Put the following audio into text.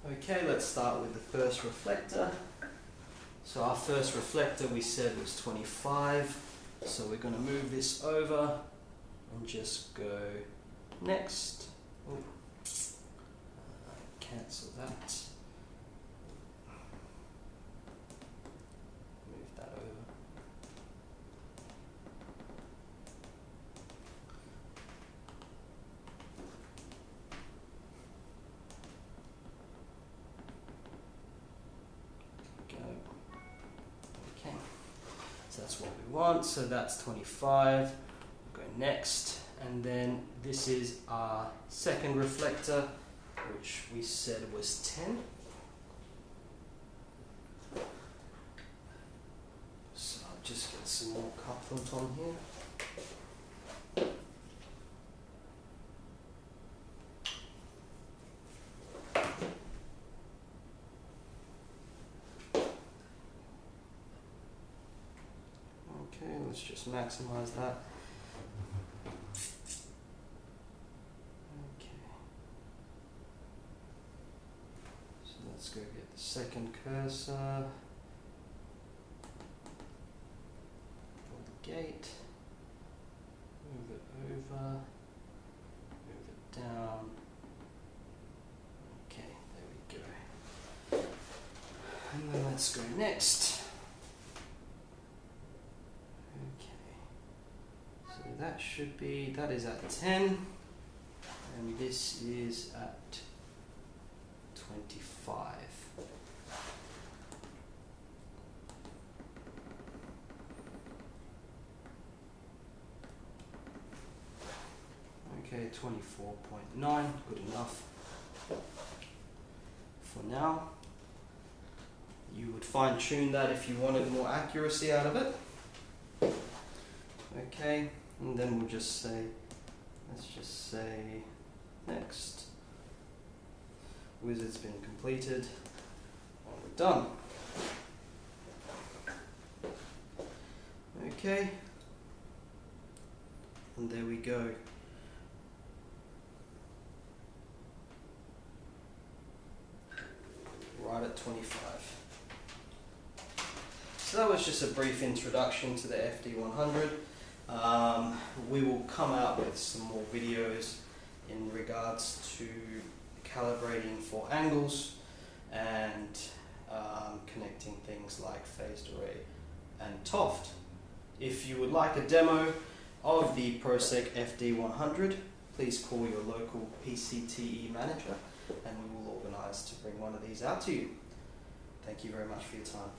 Okay, let's start with the first reflector. So our first reflector we said was 25, so we're going to move this over and just go next. Oh, cancel that. Move that over. Okay, so that's what we want, so that's 25. We'll go next, and then this is our second reflector, which we said was 10. So I'll just get some more couplings on here. Okay, let's just maximize that. Okay. So let's go get the second cursor. Pull the gate. Move it over. Move it down. Okay, there we go. And then let's go next. That should be, that is at 10, and this is at 25. Okay, 24.9, good enough for now. You would fine tune that if you wanted more accuracy out of it. Okay. And then we'll just say, let's just say next. Wizard's been completed. And we're done. Okay. And there we go. Right at 25. So that was just a brief introduction to the FD100. We will come out with some more videos in regards to calibrating for angles and connecting things like phased array and Toft. If you would like a demo of the ProSec FD100, please call your local Pcte manager and we will organise to bring one of these out to you. Thank you very much for your time.